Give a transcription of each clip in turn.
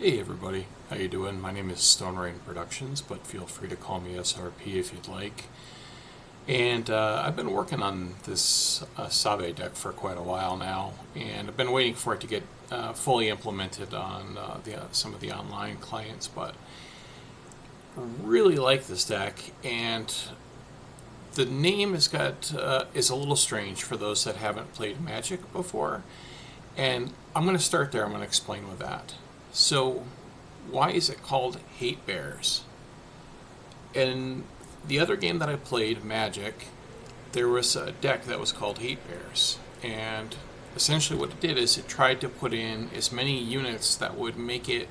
Hey everybody, how you doing? My name is Stone Rain Productions, but feel free to call me SRP if you'd like. And I've been working on this Sabe deck for quite a while now, and I've been waiting for it to get fully implemented on some of the online clients, but really like this deck, and the name is a little strange for those that haven't played Magic before, and I'm going to start there. I'm going to explain with that. So, why is it called Hate Bears? In the other game that I played, Magic, there was a deck that was called Hate Bears, and essentially what it did is it tried to put in as many units that would make it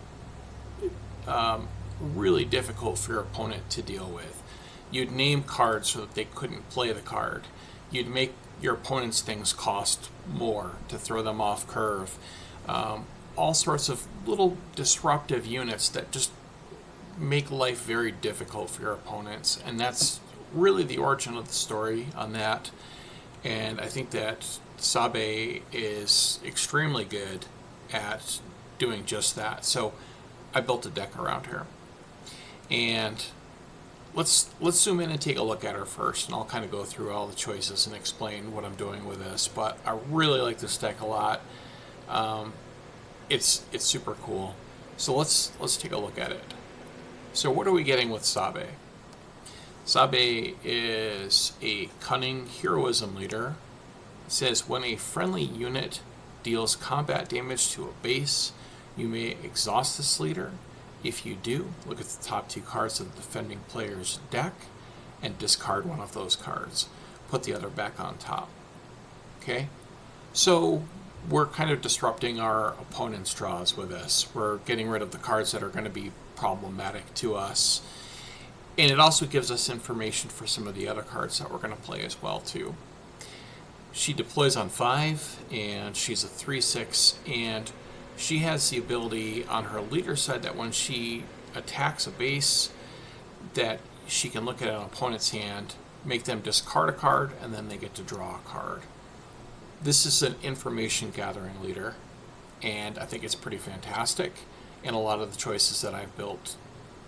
really difficult for your opponent to deal with. You'd name cards so that they couldn't play the card. You'd make your opponent's things cost more to throw them off curve. All sorts of little disruptive units that just make life very difficult for your opponents, and that's really the origin of the story on that. And I think that Sabe is extremely good at doing just that. So I built a deck around her, and let's zoom in and take a look at her first, and I'll kind of go through all the choices and explain what I'm doing with this. But I really like this deck a lot. It's super cool. So let's take a look at it. So what are we getting with Sabe? Sabe is a cunning heroism leader. It says when a friendly unit deals combat damage to a base, you may exhaust this leader. If you do, look at the top two cards of the defending player's deck and discard one of those cards. Put the other back on top. Okay? So we're kind of disrupting our opponent's draws with this. We're getting rid of the cards that are going to be problematic to us. And it also gives us information for some of the other cards that we're going to play as well too. She deploys on 5, and she's a 3/6, and she has the ability on her leader side that when she attacks a base, that she can look at an opponent's hand, make them discard a card, and then they get to draw a card. This is an information gathering leader, and I think it's pretty fantastic. And a lot of the choices that I've built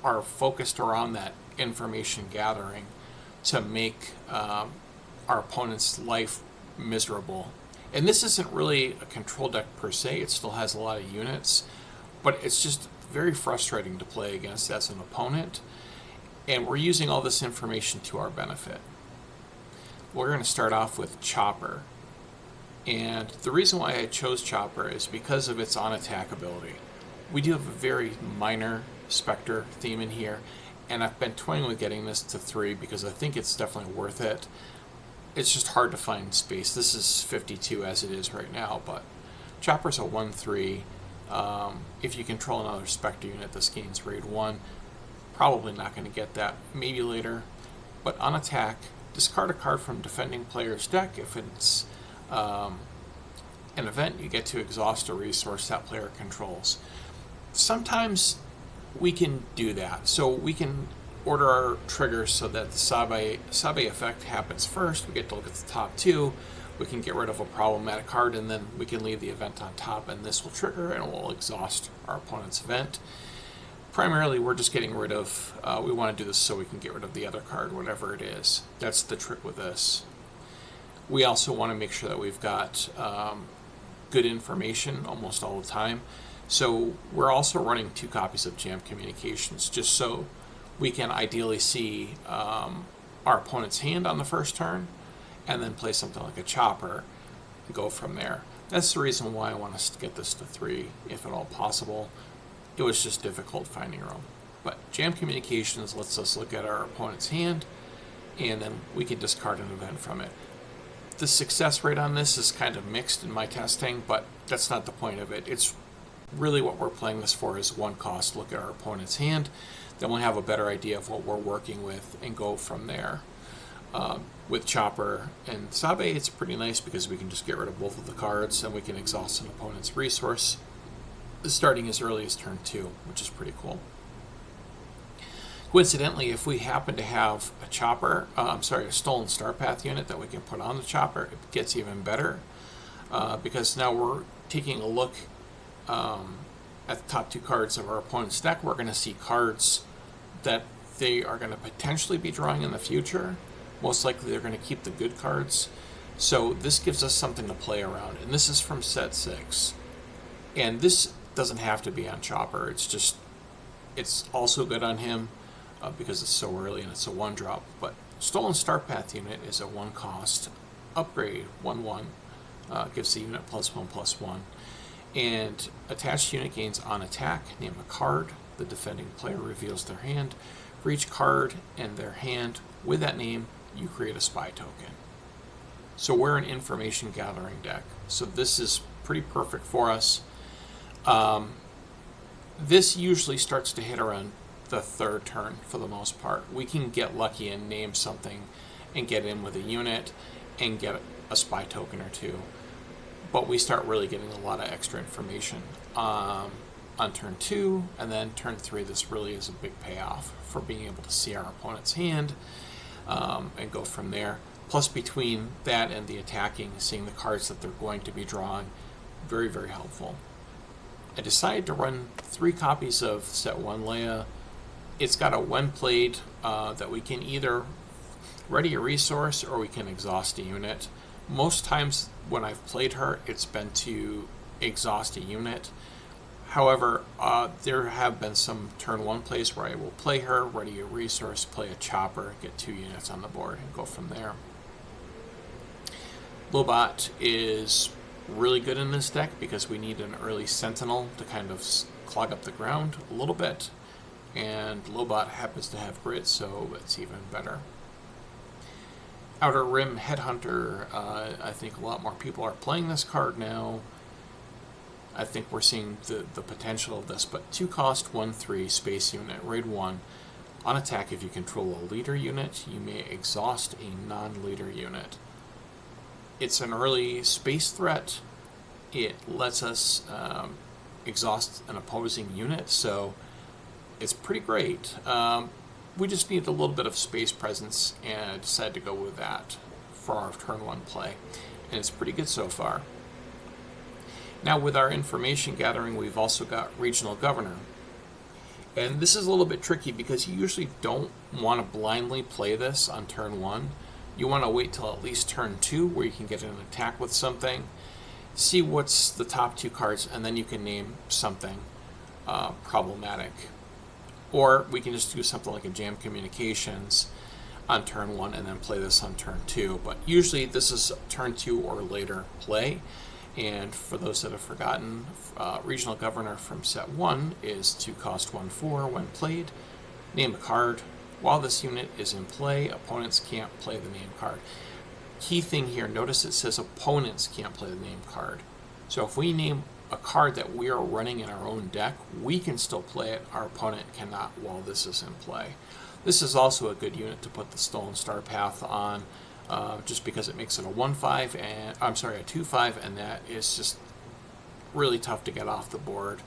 are focused around that information gathering to make our opponent's life miserable. And this isn't really a control deck per se, it still has a lot of units, but it's just very frustrating to play against as an opponent. And we're using all this information to our benefit. We're going to start off with Chopper. And the reason why I chose Chopper is because of its on-attack ability. We do have a very minor Spectre theme in here, and I've been toying with getting this to 3 because I think it's definitely worth it. It's just hard to find space. This is 52 as it is right now, but Chopper's a 1/3. If you control another Spectre unit, this gains raid 1. Probably not going to get that, maybe later. But on attack, discard a card from defending player's deck. If it's an event, you get to exhaust a resource that player controls. Sometimes we can do that. So we can order our triggers so that the Sabe effect happens first. We get to look at the top 2. We can get rid of a problematic card, and then we can leave the event on top, and this will trigger and will exhaust our opponent's event. Primarily, we're just getting rid of, we want to do this so we can get rid of the other card, whatever it is. That's the trick with this. We also want to make sure that we've got good information almost all the time. So we're also running 2 copies of Jam Communications just so we can ideally see our opponent's hand on the first turn and then play something like a Chopper and go from there. That's the reason why I want us to get this to 3 if at all possible. It was just difficult finding room. But Jam Communications lets us look at our opponent's hand, and then we can discard an event from it. The success rate on this is kind of mixed in my testing, but that's not the point of it. It's really what we're playing this for is 1 cost, look at our opponent's hand, then we'll have a better idea of what we're working with and go from there. With Chopper and Sabe, it's pretty nice because we can just get rid of both of the cards and we can exhaust an opponent's resource starting as early as turn 2, which is pretty cool. Coincidentally, if we happen to have a Chopper, a Stolen Starpath unit that we can put on the Chopper, it gets even better because now we're taking a look at the top 2 cards of our opponent's deck, we're going to see cards that they are going to potentially be drawing in the future. Most likely they're going to keep the good cards. So this gives us something to play around. And this is from set 6. And this doesn't have to be on Chopper. It's also good on him because it's so early and it's a 1-drop. But Stolen Star Path unit is a 1 cost upgrade, 1/1. Gives the unit +1/+1. And attached unit gains on attack. Name a card. The defending player reveals their hand. For each card in their hand with that name, you create a spy token. So we're an information gathering deck. So this is pretty perfect for us. This usually starts to hit around the 3rd turn for the most part. We can get lucky and name something and get in with a unit and get a spy token or 2. But we start really getting a lot of extra information on turn 2, and then turn 3, this really is a big payoff for being able to see our opponent's hand and go from there. Plus, between that and the attacking, seeing the cards that they're going to be drawing, very, very helpful. I decided to run 3 copies of set 1 Leia. It's got a when played that we can either ready a resource or we can exhaust a unit. Most times when I've played her, it's been to exhaust a unit. However, there have been some turn 1 plays where I will play her, ready a resource, play a chopper, get 2 units on the board, and go from there. Lobot is really good in this deck because we need an early Sentinel to kind of clog up the ground a little bit. And Lobot happens to have grit, so it's even better. Outer Rim Headhunter, I think a lot more people are playing this card now. I think we're seeing the potential of this, but 2 cost, 1/3 space unit, raid 1. On attack, if you control a leader unit, you may exhaust a non-leader unit. It's an early space threat. It lets us exhaust an opposing unit, so it's pretty great. We just need a little bit of space presence, and I decided to go with that for our turn 1 play, and it's pretty good so far. Now with our information gathering, we've also got Regional Governor. And this is a little bit tricky because you usually don't want to blindly play this on turn 1. You want to wait till at least turn 2 where you can get an attack with something, see what's the top 2 cards, and then you can name something problematic. Or we can just do something like a Jam Communications on turn 1 and then play this on turn 2. But usually this is turn 2 or later play. And for those that have forgotten, Regional Governor from set 1 is 2 cost, 1/4 when played. Name a card. While this unit is in play, opponents can't play the name card. Key thing here, notice it says opponents can't play the name card. So if we name a card that we are running in our own deck, we can still play it. Our opponent cannot while this is in play. This is also a good unit to put the Stolen Star Path on, just because it makes it a 1/5 and a 2/5, and that is just really tough to get off the board.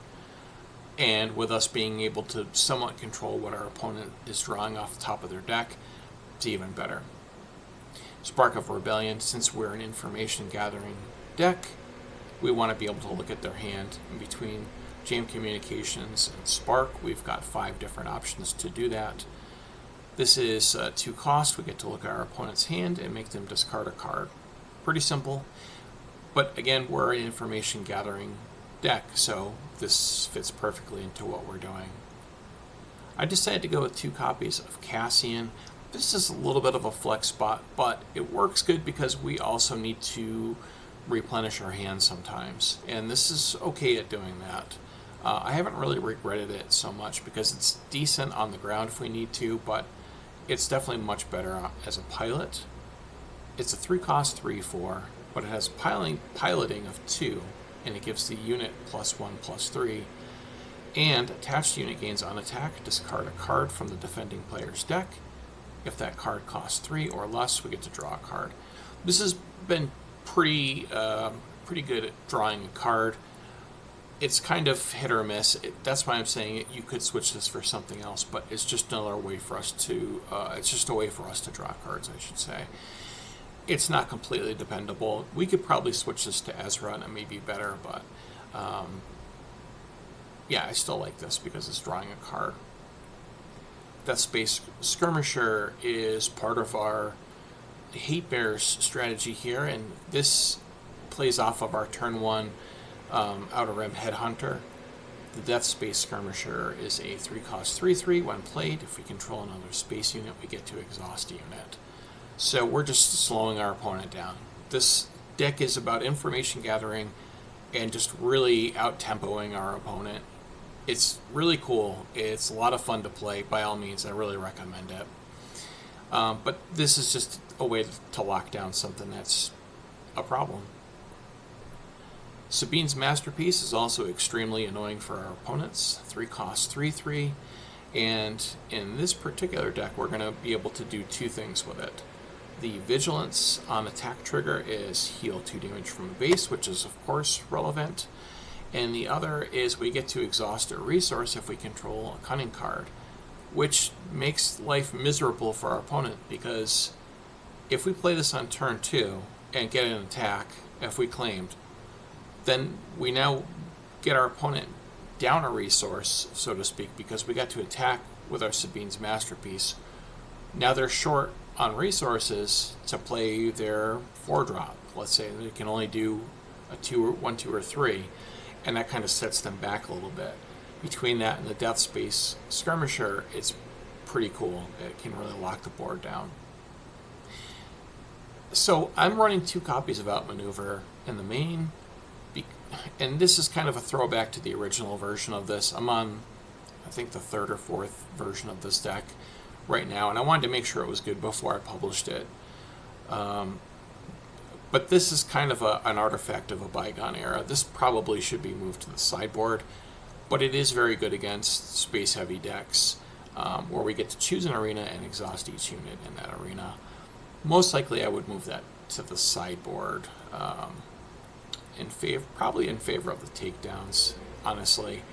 And with us being able to somewhat control what our opponent is drawing off the top of their deck, it's even better. Spark of Rebellion, since we're an information gathering deck, we want to be able to look at their hand. In between Jam Communications and Spark, we've got 5 different options to do that. This is 2 cost. We get to look at our opponent's hand and make them discard a card. Pretty simple. But again, we're an information gathering deck, so this fits perfectly into what we're doing. I decided to go with 2 copies of Cassian. This is a little bit of a flex spot, but it works good because we also need to replenish our hands sometimes, and this is okay at doing that. I haven't really regretted it so much because it's decent on the ground if we need to, but it's definitely much better as a pilot. It's a 3 cost, 3/4, but it has piloting of 2, and it gives the unit +1/+3. And attached unit gains on attack. Discard a card from the defending player's deck. If that card costs 3 or less, we get to draw a card. This has been pretty good at drawing a card. It's kind of hit or miss. That's why I'm saying you could switch this for something else, but it's just another way for us to. It's just a way for us to draw cards, I should say. It's not completely dependable. We could probably switch this to Ezra, and it may be better, but yeah, I still like this because it's drawing a card. Death Space Skirmisher is part of our Hate Bears strategy here, and this plays off of our turn 1 Outer Rim Headhunter. The Death Space Skirmisher is a 3-cost 3/3. When played, if we control another space unit, we get to exhaust a unit. So we're just slowing our opponent down. This deck is about information gathering and just really out-tempoing our opponent. It's really cool. It's a lot of fun to play. By all means, I really recommend it. But this is just a way to lock down something that's a problem. Sabine's Masterpiece is also extremely annoying for our opponents. 3-cost 3/3. And in this particular deck, we're going to be able to do 2 things with it. The Vigilance on attack trigger is heal 2 damage from a base, which is of course relevant. And the other is we get to exhaust a resource if we control a Cunning card, which makes life miserable for our opponent, because if we play this on turn 2 and get an attack, if we claimed, then we now get our opponent down a resource, so to speak, because we got to attack with our Sabine's Masterpiece. Now they're short on resources to play their 4-drop. Let's say they can only do a 1, 2, or 3, and that kind of sets them back a little bit. Between that and the Death Space Skirmisher, it's pretty cool. It can really lock the board down. So I'm running 2 copies of Outmaneuver in the main, and this is kind of a throwback to the original version of this. I'm on, I think, the 3rd or 4th version of this deck right now, and I wanted to make sure it was good before I published it. But this is kind of an artifact of a bygone era. This probably should be moved to the sideboard, but it is very good against space-heavy decks, where we get to choose an arena and exhaust each unit in that arena. Most likely I would move that to the sideboard, probably in favor of the takedowns, honestly.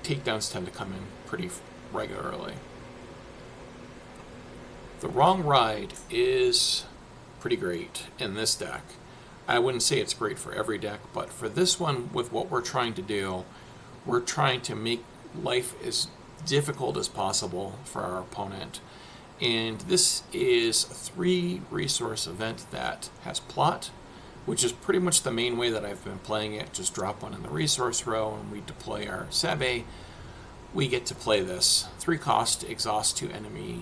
Takedowns tend to come in pretty regularly. The Wrong Ride is pretty great in this deck. I wouldn't say it's great for every deck, but for this one, with what we're trying to do, we're trying to make life as difficult as possible for our opponent. And this is a 3-resource event that has plot, which is pretty much the main way that I've been playing it. Just drop 1 in the resource row, and we deploy our Sabe. We get to play this 3-cost, exhaust 2 enemy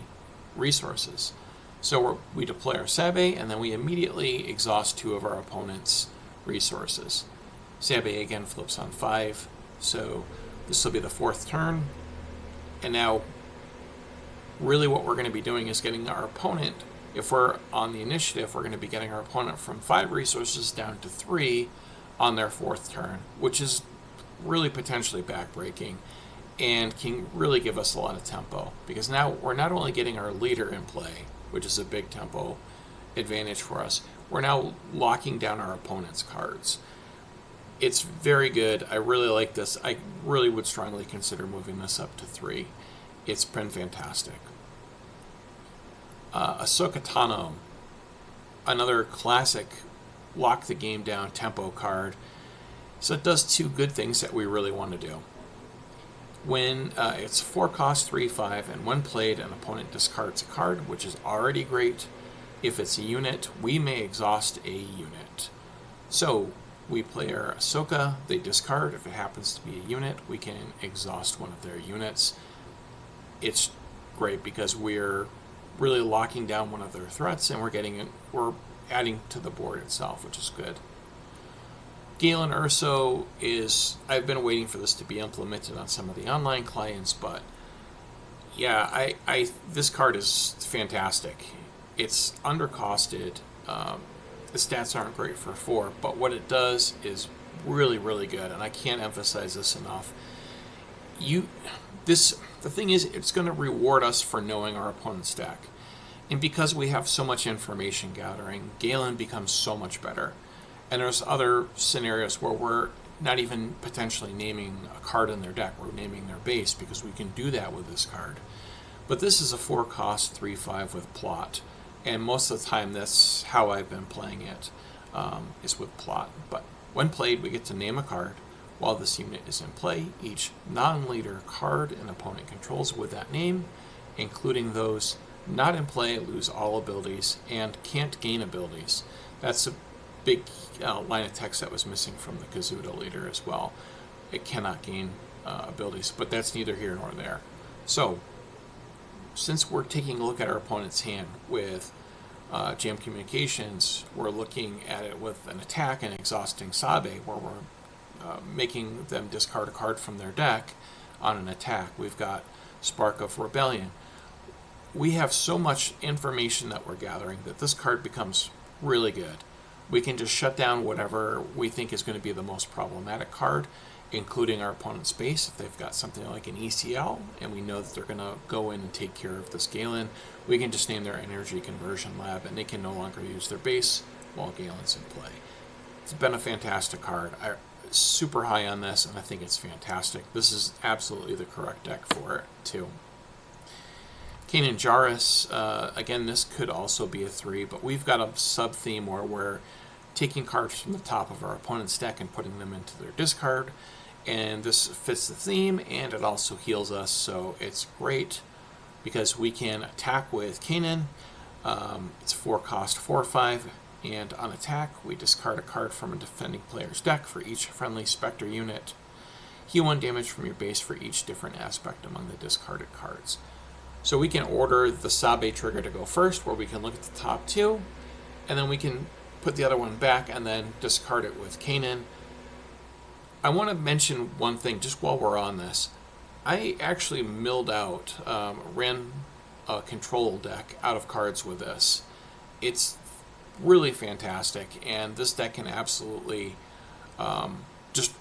resources. So we deploy our Sabe, and then we immediately exhaust 2 of our opponent's resources. Sabe again flips on 5, so this will be the 4th turn. And now, really what we're going to be doing is getting our opponent, if we're on the initiative, we're going to be getting our opponent from 5 resources down to 3 on their 4th turn, which is really potentially backbreaking and can really give us a lot of tempo, because now we're not only getting our leader in play, which is a big tempo advantage for us, we're now locking down our opponent's cards. It's very good. I really like this. I really would strongly consider moving this up to 3. It's been fantastic. Ahsoka Tano, another classic lock the game down tempo card. So it does 2 good things that we really want to do. When it's 4-cost 3/5, and when played, an opponent discards a card, which is already great. If it's a unit, we may exhaust a unit. So we play our Ahsoka, they discard. If it happens to be a unit, we can exhaust one of their units. It's great because we're really locking down one of their threats, and we're adding to the board itself, which is good. Galen Urso is, I've been waiting for this to be implemented on some of the online clients, but yeah, this card is fantastic. It's undercosted. The stats aren't great for 4, but what it does is really, really good, and I can't emphasize this enough. The thing is, it's going to reward us for knowing our opponent's deck. And because we have so much information gathering, Galen becomes so much better. And there's other scenarios where we're not even potentially naming a card in their deck. We're naming their base, because we can do that with this card. But this is a 4-cost 3/5 with plot. And most of the time, that's how I've been playing it, is with plot. But when played, we get to name a card. While this unit is in play, each non-leader card an opponent controls with that name, including those not in play, lose all abilities and can't gain abilities. That's a big line of text that was missing from the Kazuda leader as well. It cannot gain abilities, but that's neither here nor there. So, since we're taking a look at our opponent's hand with Jam Communications, we're looking at it with an attack and exhausting Sabe, where we're making them discard a card from their deck on an attack. We've got Spark of Rebellion. We have so much information that we're gathering that this card becomes really good. We can just shut down whatever we think is going to be the most problematic card, including our opponent's base. If they've got something like an ECL and we know that they're going to go in and take care of this Galen, we can just name their energy conversion lab and they can no longer use their base while Galen's in play. It's been a fantastic card. I'm super high on this and I think it's fantastic. This is absolutely the correct deck for it too. Kanan Jarrus, again, this could also be a 3, but we've got a sub-theme where we're taking cards from the top of our opponent's deck and putting them into their discard, and this fits the theme, and it also heals us, so it's great because we can attack with Kanan. It's 4 cost, 4/5, and on attack, we discard a card from a defending player's deck for each friendly Spectre unit. Heal 1 damage from your base for each different aspect among the discarded cards. So we can order the Sabe trigger to go first, where we can look at the top 2, and then we can put the other one back and then discard it with Kanan. I want to mention one thing just while we're on this. I actually milled out, ran a control deck out of cards with this. It's really fantastic, and this deck can absolutely just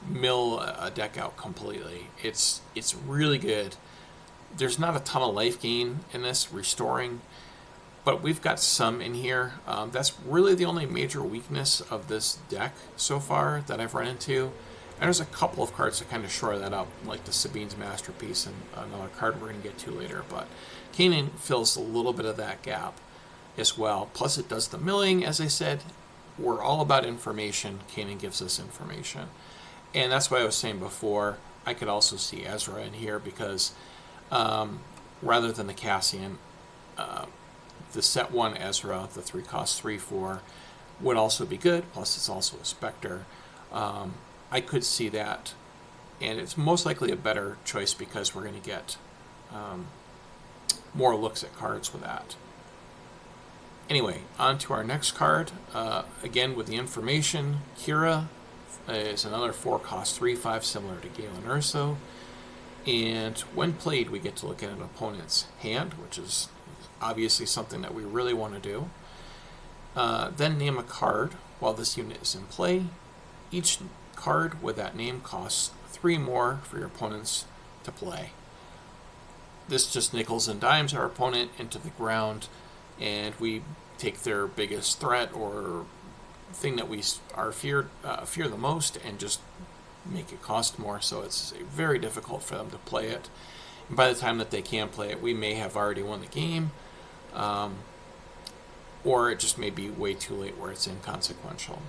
mill a deck out completely. It's really good. There's not a ton of life gain in this, restoring, but we've got some in here. That's really the only major weakness of this deck so far that I've run into. And there's a couple of cards that kind of shore that up, like the Sabine's Masterpiece and another card we're going to get to later. But Kanan fills a little bit of that gap as well. Plus it does the milling, as I said. We're all about information. Kanan gives us information. And that's why I was saying before, I could also see Ezra in here because rather than the Cassian, the set 1 Ezra, the 3 cost 3/4, would also be good. Plus, it's also a Spectre. I could see that, and it's most likely a better choice because we're going to get more looks at cards with that. Anyway, on to our next card. Again, with the information, Kira is another 4 cost 3/5, similar to Galen Urso. And when played, we get to look at an opponent's hand, which is obviously something that we really want to do. Then name a card while this unit is in play. Each card with that name costs 3 more for your opponents to play. This just nickels and dimes our opponent into the ground, and we take their biggest threat or thing that we are fear the most and just make it cost more, so it's very difficult for them to play it. And by the time that they can play it, we may have already won the game, or it just may be way too late where it's inconsequential.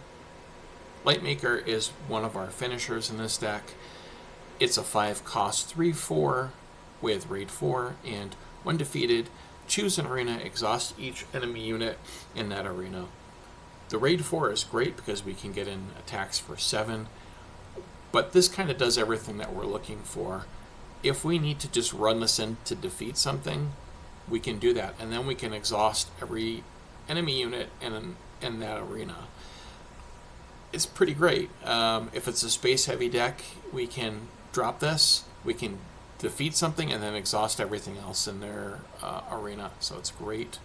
Lightmaker is one of our finishers in this deck. It's a 5 cost 3/4 with raid 4, and when defeated, choose an arena, exhaust each enemy unit in that arena. The raid 4 is great because we can get in attacks for 7, but this kind of does everything that we're looking for. If we need to just run this in to defeat something, we can do that, and then we can exhaust every enemy unit in that arena. It's pretty great. If it's a space-heavy deck, we can drop this, we can defeat something, and then exhaust everything else in their arena, so it's great.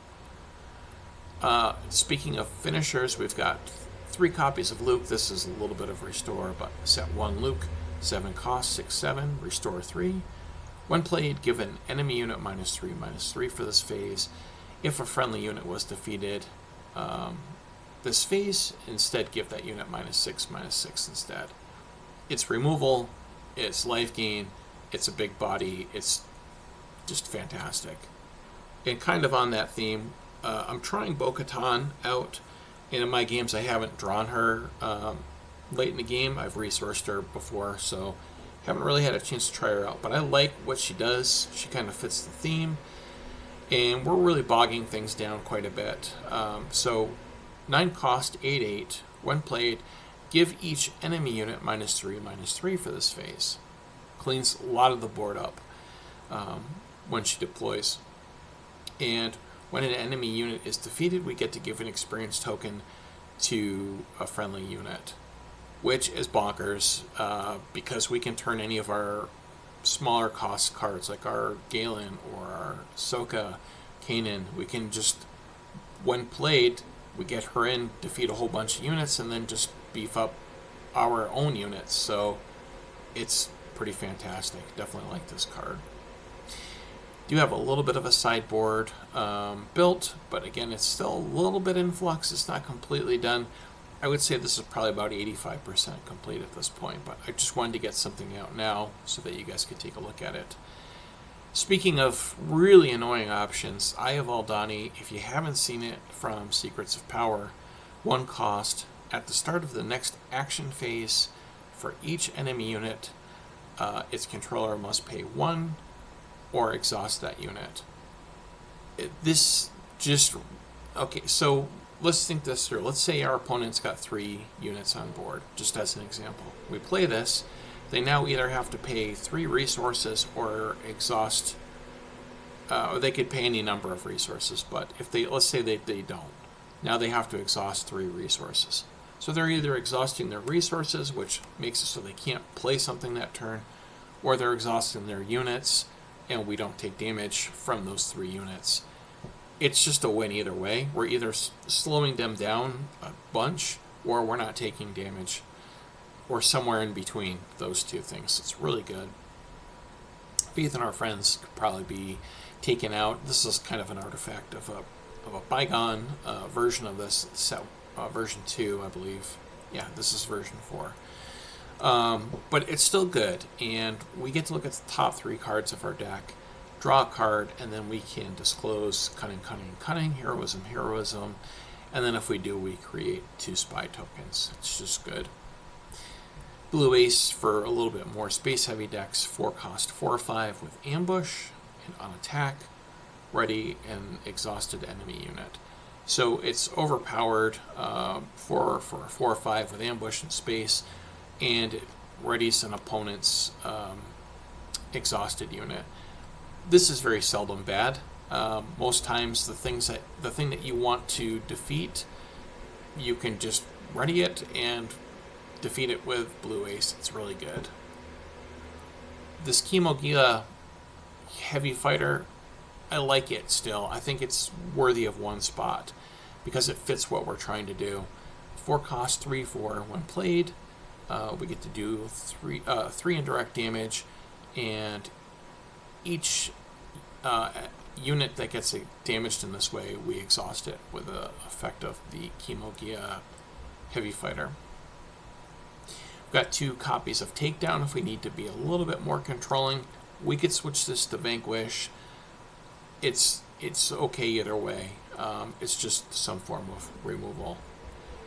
Speaking of finishers, we've got 3 copies of Luke. This is a little bit of restore, but set 1 Luke, 7 cost, 6/7, restore 3. When played, give an enemy unit -3/-3 for this phase. If a friendly unit was defeated this phase, instead give that unit -6/-6 instead. It's removal, it's life gain, it's a big body, it's just fantastic. And kind of on that theme, I'm trying Bo-Katan out, and in my games I haven't drawn her late in the game. I've resourced her before, so haven't really had a chance to try her out. But I like what she does. She kind of fits the theme, and we're really bogging things down quite a bit. So 9 cost, 8/8. When played, give each enemy unit -3/-3 for this phase. Cleans a lot of the board up when she deploys. And when an enemy unit is defeated, we get to give an experience token to a friendly unit, which is bonkers because we can turn any of our smaller cost cards, like our Galen or our Sokka, Kanan, we can just, when played, we get her in, defeat a whole bunch of units, and then just beef up our own units. So it's pretty fantastic. Definitely like this card. Do have a little bit of a sideboard built, but again, it's still a little bit in flux. It's not completely done. I would say this is probably about 85% complete at this point, but I just wanted to get something out now so that you guys could take a look at it. Speaking of really annoying options, Eye of Aldani, if you haven't seen it from Secrets of Power, 1 cost. At the start of the next action phase, for each enemy unit, its controller must pay 1 or exhaust that unit. Okay, so let's think this through. Let's say our opponent's got 3 units on board, just as an example. We play this, they now either have to pay 3 resources or exhaust, or they could pay any number of resources, but if let's say they don't. Now they have to exhaust 3 resources. So they're either exhausting their resources, which makes it so they can't play something that turn, or they're exhausting their units, and we don't take damage from those 3 units. It's just a win either way. We're either slowing them down a bunch, or we're not taking damage, or somewhere in between those two things. It's really good. Faith in Our Friends could probably be taken out. This is kind of an artifact of a bygone version of this set, version 2, I believe. Yeah, this is version 4. But it's still good, and we get to look at the top 3 cards of our deck, draw a card, and then we can disclose Cunning, Cunning, Cunning, Heroism, Heroism, and then if we do, we create 2 spy tokens. It's just good. Blue Ace for a little bit more space-heavy decks, 4 cost, 4/5 with Ambush, and on attack, ready an exhausted enemy unit. So it's overpowered for a 4/5 with Ambush and space, and it readies an opponent's exhausted unit. This is very seldom bad. Most times the thing that you want to defeat, you can just ready it and defeat it with Blue Ace. It's really good. This Chemogia Heavy Fighter, I like it still. I think it's worthy of 1 spot because it fits what we're trying to do. 4 cost, 3/4 when played. We get to do 3 indirect damage, and each unit that gets damaged in this way, we exhaust it with the effect of the Chemogia Heavy Fighter. We've got 2 copies of Takedown if we need to be a little bit more controlling. We could switch this to Vanquish. It's okay either way. It's just some form of removal.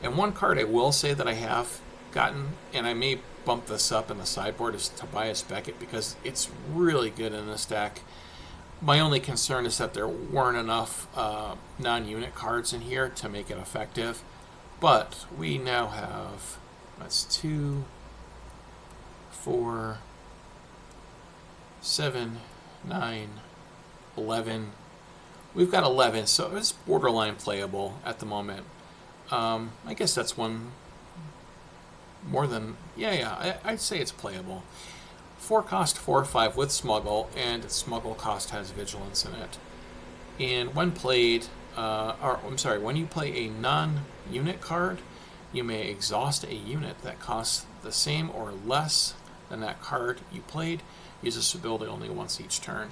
And 1 card I will say that I have gotten, and I may bump this up in the sideboard, is Tobias Beckett, because it's really good in this deck. My only concern is that there weren't enough non-unit cards in here to make it effective. But we now have, that's 2, 4, 7, 9, 11. We've got 11, so it's borderline playable at the moment. I guess that's one more than, I'd say it's playable. 4 cost, 4/5 with Smuggle, and Smuggle cost has Vigilance in it. And when played, when you play a non-unit card, you may exhaust a unit that costs the same or less than that card you played. Use this ability only once each turn.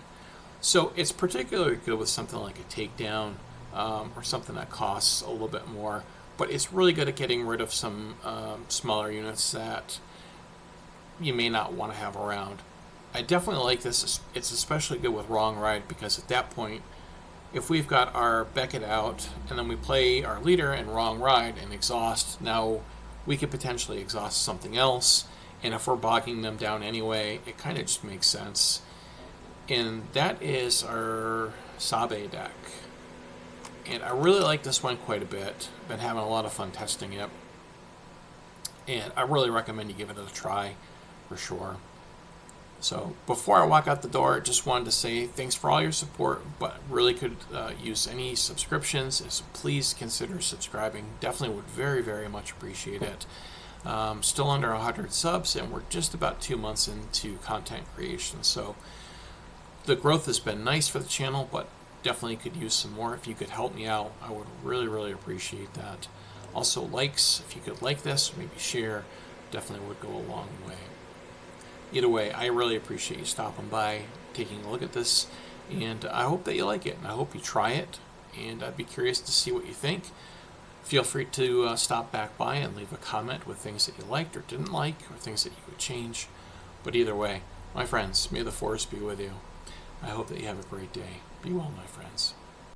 So it's particularly good with something like a Takedown or something that costs a little bit more. But it's really good at getting rid of some smaller units that you may not want to have around. I definitely like this. It's especially good with Wrong Ride, because at that point, if we've got our Beckett out and then we play our leader and Wrong Ride and exhaust, now we could potentially exhaust something else. And if we're bogging them down anyway, it kind of just makes sense. And that is our Sabe deck. And I really like this one quite a bit. Been having a lot of fun testing it. And I really recommend you give it a try for sure. So before I walk out the door, just wanted to say thanks for all your support, but really could use any subscriptions, so please consider subscribing. Definitely would very, very much appreciate it. Still under 100 subs, and we're just about 2 months into content creation. So the growth has been nice for the channel, but definitely could use some more. If you could help me out, I would really, really appreciate that. Also, likes, if you could like this, maybe share, definitely would go a long way. Either way, I really appreciate you stopping by, taking a look at this, and I hope that you like it, and I hope you try it, and I'd be curious to see what you think. Feel free to stop back by and leave a comment with things that you liked or didn't like, or things that you would change. But either way, my friends, may the force be with you. I hope that you have a great day. Be well, my friends.